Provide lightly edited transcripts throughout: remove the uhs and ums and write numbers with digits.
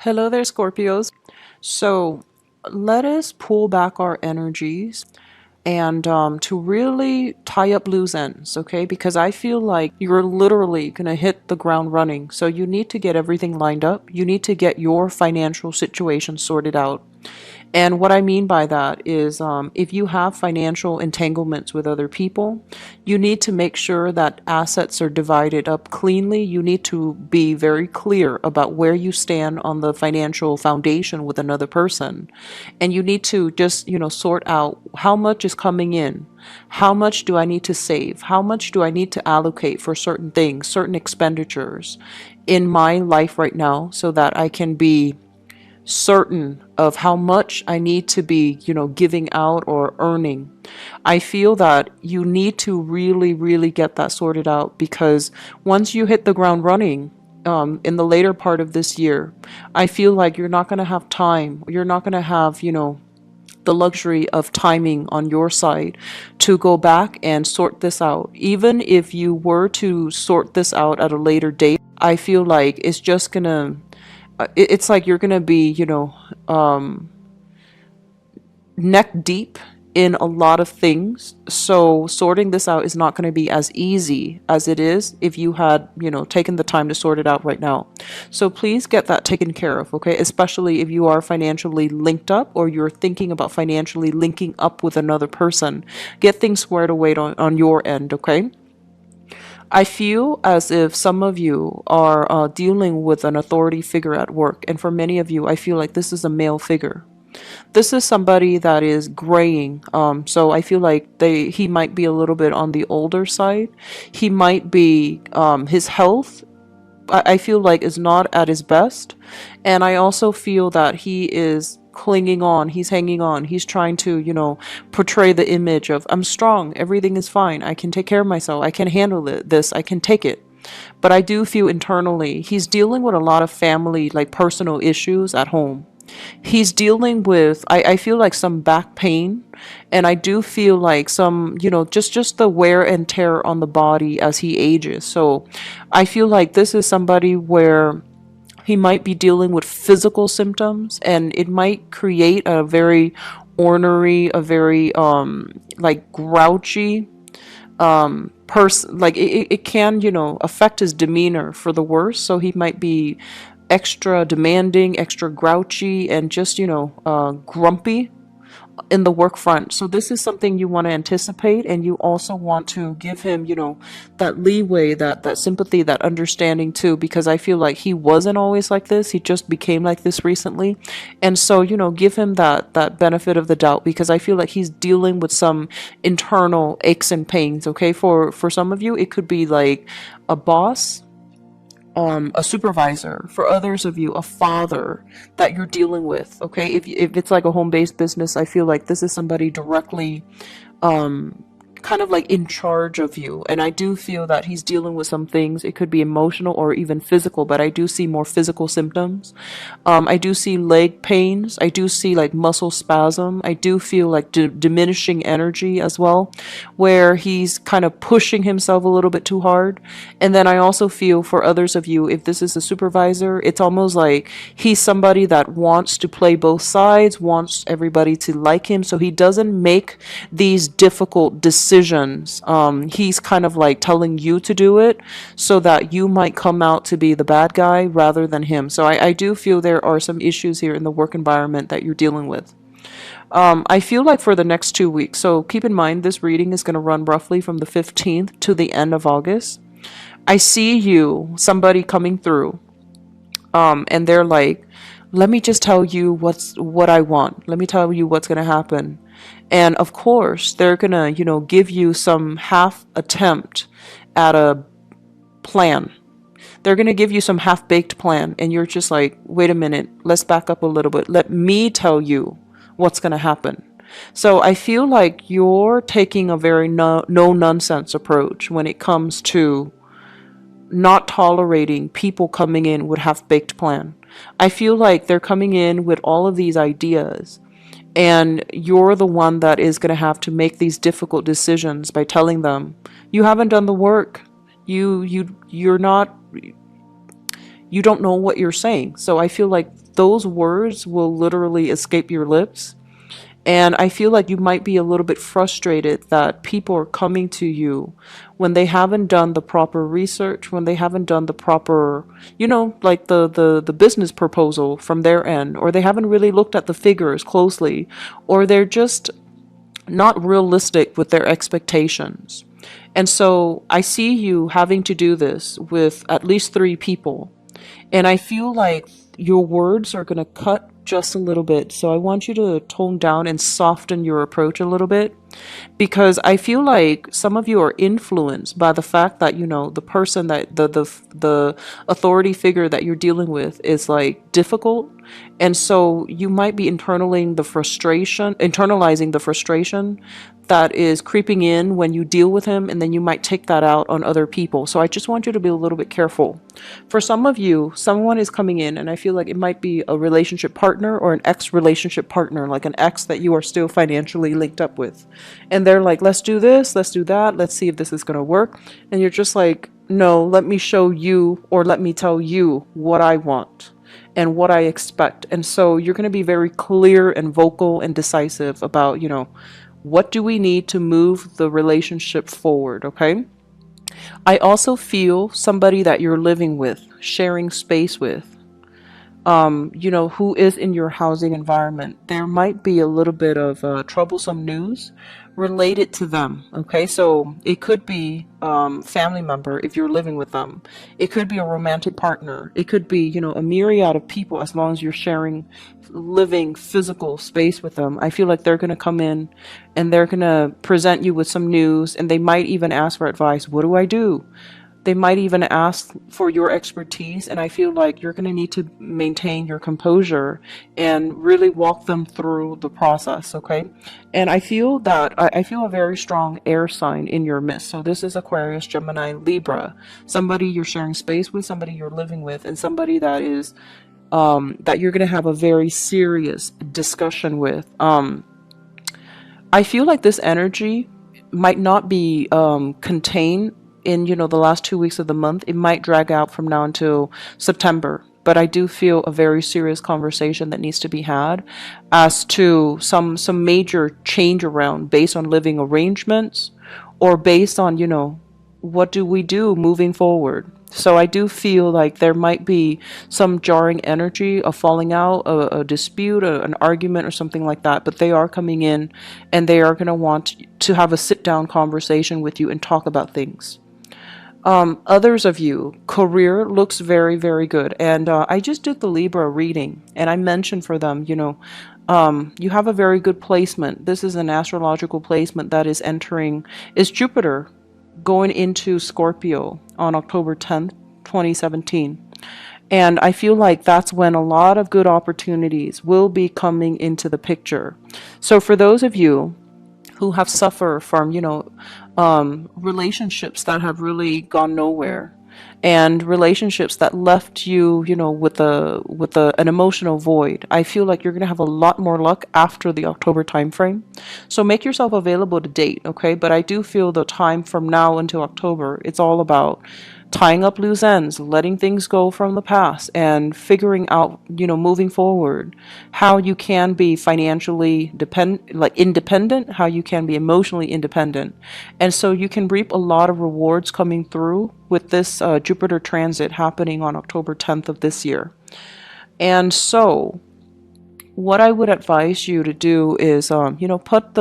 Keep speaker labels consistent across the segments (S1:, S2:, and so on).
S1: Hello there, Scorpios. So let us pull back our energies and to really tie up loose ends, okay? Because I feel like you're literally going to hit the ground running. So you need to get everything lined up. You need to get your financial situation sorted out. And what I mean by that is if you have financial entanglements with other people, you need to make sure that assets are divided up cleanly. You need to be very clear about where you stand on the financial foundation with another person. And you need to just, sort out how much is coming in. How much do I need to save? How much do I need to allocate for certain things, certain expenditures in my life right now so that I can be certain of how much I need to be, giving out or earning. I feel that you need to really, really get that sorted out because once you hit the ground running, in the later part of this year, I feel like you're not going to have time. You're not going to have, the luxury of timing on your side to go back and sort this out. Even if you were to sort this out at a later date, I feel like it's just gonna it's like you're gonna be, neck deep in a lot of things. So sorting this out is not going to be as easy as it is if you had, taken the time to sort it out right now. So please get that taken care of, okay? Especially if you are financially linked up or you're thinking about financially linking up with another person. Get things squared away on your end, okay? I feel as if some of you are dealing with an authority figure at work, and for many of you, I feel like this is a male figure. This is somebody that is graying. So I feel like he might be a little bit on the older side. He might be his health. I feel like is not at his best, and I also feel that he is clinging on, he's hanging on, he's trying to, portray the image of I'm strong, everything is fine, I can take care of myself, I can handle this, I can take it. But I do feel internally he's dealing with a lot of family, like personal issues at home. He's dealing with, I feel like some back pain, and I do feel like some, just the wear and tear on the body as he ages. So I feel like this is somebody where he might be dealing with physical symptoms, and it might create a very ornery, a very like grouchy person. Like it can, affect his demeanor for the worse. So he might be extra demanding, extra grouchy, and just, grumpy in the work front. So this is something you want to anticipate, and you also want to give him, that leeway, that sympathy, that understanding too, because I feel like he wasn't always like this. He just became like this recently. And so, give him that benefit of the doubt, because I feel like he's dealing with some internal aches and pains, okay? For some of you, it could be like a boss, a supervisor. For others of you, a father that you're dealing with, okay? If it's like a home-based business, I feel like this is somebody directly kind of like in charge of you. And I do feel that he's dealing with some things. It could be emotional or even physical, but I do see more physical symptoms. I do see leg pains. I do see like muscle spasm. I do feel like diminishing energy as well, where he's kind of pushing himself a little bit too hard. And then I also feel for others of you, if this is a supervisor, it's almost like he's somebody that wants to play both sides, wants everybody to like him, so he doesn't make these difficult decisions. He's kind of like telling you to do it so that you might come out to be the bad guy rather than him. So I do feel there are some issues here in the work environment that you're dealing with. I feel like for the next 2 weeks, so keep in mind this reading is going to run roughly from the 15th to the end of August. I see somebody coming through, and they're like, let me just tell you what I want. Let me tell you what's going to happen. And of course, they're going to, give you some half attempt at a plan. They're going to give you some half-baked plan, and you're just like, wait a minute, let's back up a little bit. Let me tell you what's going to happen. So I feel like you're taking a very no-nonsense approach when it comes to not tolerating people coming in with half-baked plan. I feel like they're coming in with all of these ideas, and you're the one that is going to have to make these difficult decisions by telling them you haven't done the work. You're not you don't know what you're saying. So I feel like those words will literally escape your lips. And I feel like you might be a little bit frustrated that people are coming to you when they haven't done the proper research, when they haven't done the proper, like the business proposal from their end, or they haven't really looked at the figures closely, or they're just not realistic with their expectations. And so I see you having to do this with at least three people. And I feel like your words are going to cut just a little bit. So I want you to tone down and soften your approach a little bit, because I feel like some of you are influenced by the fact that the person that the authority figure that you're dealing with is like difficult, and so you might be internalizing the frustration that is creeping in when you deal with him, and then you might take that out on other people. So I just want you to be a little bit careful. For some of you, someone is coming in, and I feel like it might be a relationship partner or an ex-relationship partner, like an ex that you are still financially linked up with. And they're like, let's do this, let's do that, let's see if this is going to work. And you're just like, no, let me show you, or let me tell you what I want and what I expect. And so you're going to be very clear and vocal and decisive about, what do we need to move the relationship forward, okay? I also feel somebody that you're living with, sharing space with, who is in your housing environment. There might be a little bit of troublesome news related to them. Okay, so it could be family member if you're living with them. It could be a romantic partner. It could be, a myriad of people, as long as you're sharing living physical space with them. I feel like they're going to come in and they're going to present you with some news, and they might even ask for advice. What do I do? They might even ask for your expertise, and I feel like you're going to need to maintain your composure and really walk them through the process, okay? And I feel that I feel a very strong air sign in your midst. So this is Aquarius, Gemini, Libra, somebody you're sharing space with, somebody you're living with, and somebody that is that you're going to have a very serious discussion with. I feel like this energy might not be contained in the last 2 weeks of the month. It might drag out from now until September, but I do feel a very serious conversation that needs to be had as to some major change around, based on living arrangements, or based on what do we do moving forward. So I do feel like there might be some jarring energy, a falling out, a dispute, an argument, or something like that. But they are coming in, and they are going to want to have a sit down conversation with you and talk about things. Others of you, career looks very, very good. And I just did the Libra reading, and I mentioned for them, you have a very good placement. This is an astrological placement that is Jupiter going into Scorpio on October 10th, 2017. And I feel like that's when a lot of good opportunities will be coming into the picture. So for those of you who have suffered from, relationships that have really gone nowhere, and relationships that left you, an emotional void, I feel like you're going to have a lot more luck after the October time frame. So make yourself available to date, okay? But I do feel the time from now until October, it's all about tying up loose ends, letting things go from the past, and figuring out, moving forward, how you can be financially independent, how you can be emotionally independent. And so you can reap a lot of rewards coming through with this Jupiter transit happening on October 10th of this year. And so what I would advise you to do is, put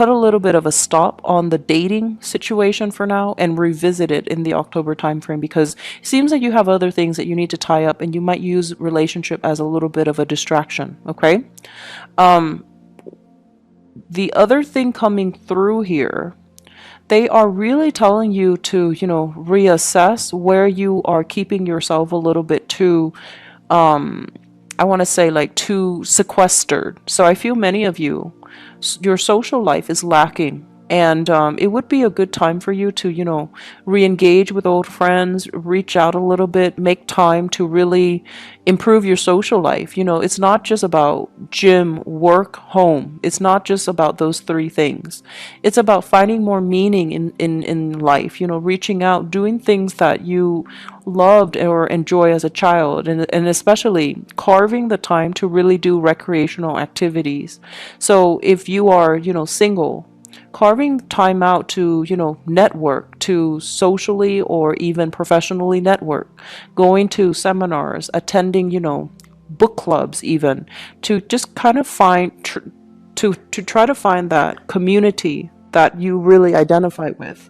S1: a little bit of a stop on the dating situation for now and revisit it in the October timeframe, because it seems like you have other things that you need to tie up, and you might use relationship as a little bit of a distraction, okay? The other thing coming through here, they are really telling you to, reassess where you are keeping yourself a little bit too, I want to say, like, too sequestered. So I feel many of you, your social life is lacking. And it would be a good time for you to, re-engage with old friends, reach out a little bit, make time to really improve your social life. It's not just about gym, work, home. It's not just about those three things. It's about finding more meaning in life, reaching out, doing things that you loved or enjoy as a child, and especially carving the time to really do recreational activities. So if you are, single, carving time out to, network, to socially or even professionally network, going to seminars, attending, book clubs, even to just kind of to try to find that community that you really identify with.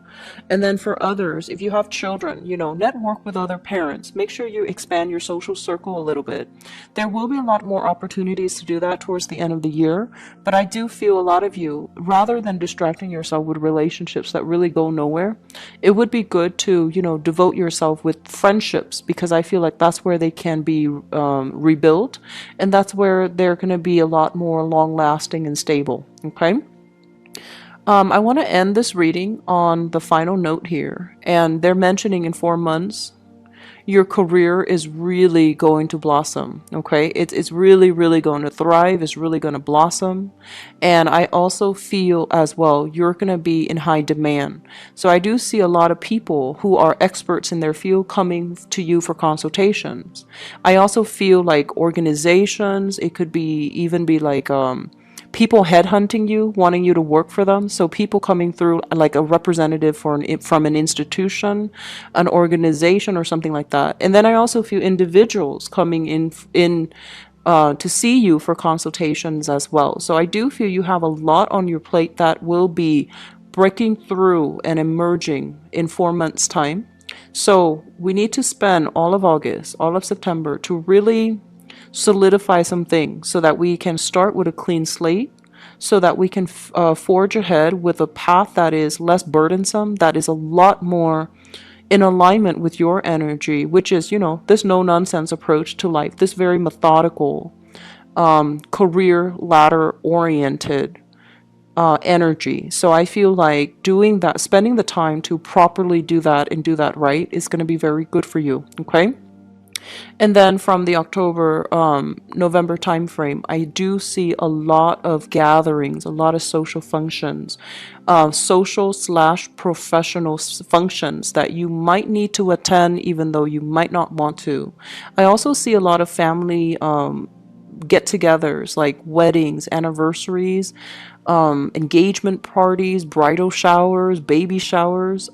S1: And then for others, if you have children, network with other parents. Make sure you expand your social circle a little bit. There will be a lot more opportunities to do that towards the end of the year, but I do feel a lot of you, rather than distracting yourself with relationships that really go nowhere, it would be good to, devote yourself with friendships, because I feel like that's where they can be rebuilt, and that's where they're going to be a lot more long lasting and stable. Okay. I want to end this reading on the final note here, and they're mentioning in 4 months your career is really going to blossom. Okay, it's really, really going to thrive. It's really going to blossom. And I also feel as well you're going to be in high demand. So I do see a lot of people who are experts in their field coming to you for consultations. I also feel like organizations, it could be even be like people headhunting you, wanting you to work for them. So people coming through like a representative from an institution, an organization, or something like that. And then I also feel individuals coming in to see you for consultations as well. So I do feel you have a lot on your plate that will be breaking through and emerging in 4 months' time. So we need to spend all of August, all of September to really solidify some things so that we can start with a clean slate, so that we can forge ahead with a path that is less burdensome, that is a lot more in alignment with your energy, which is, this no nonsense approach to life, this very methodical, career ladder oriented energy. So I feel like doing that, spending the time to properly do that and do that right is going to be very good for you. Okay. And then from the October, November timeframe, I do see a lot of gatherings, a lot of social functions, social slash professional functions that you might need to attend, even though you might not want to. I also see a lot of family get-togethers, like weddings, anniversaries, engagement parties, bridal showers, baby showers.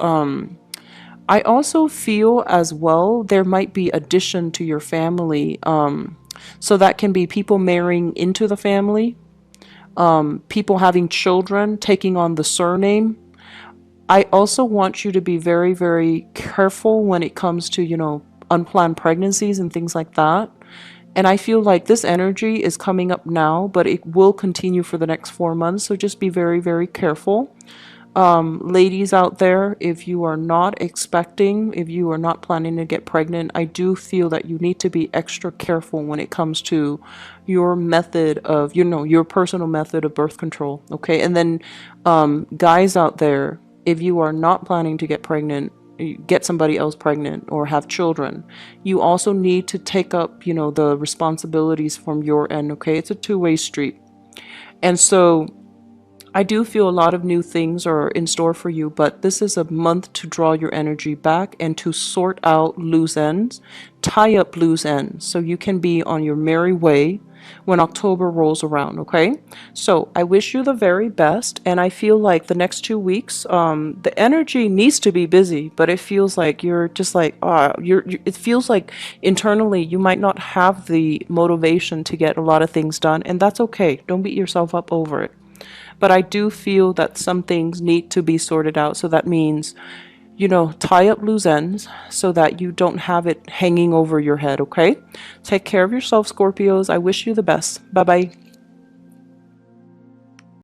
S1: I also feel as well there might be addition to your family. So that can be people marrying into the family, people having children, taking on the surname. I also want you to be very, very careful when it comes to, unplanned pregnancies and things like that. And I feel like this energy is coming up now, but it will continue for the next 4 months. So just be very, very careful. Ladies out there, if you are not expecting, if you are not planning to get pregnant, I do feel that you need to be extra careful when it comes to your method of, your personal method of birth control. Okay. And then, guys out there, if you are not planning to get pregnant, get somebody else pregnant or have children, you also need to take up, the responsibilities from your end. Okay. It's a two-way street. And so I do feel a lot of new things are in store for you, but this is a month to draw your energy back and to sort out loose ends, tie up loose ends, so you can be on your merry way when October rolls around, okay? So I wish you the very best, and I feel like the next 2 weeks, the energy needs to be busy, but it feels like you're just like, it feels like internally you might not have the motivation to get a lot of things done, and that's okay. Don't beat yourself up over it. But I do feel that some things need to be sorted out. So that means, tie up loose ends so that you don't have it hanging over your head, okay? Take care of yourself, Scorpios. I wish you the best. Bye-bye.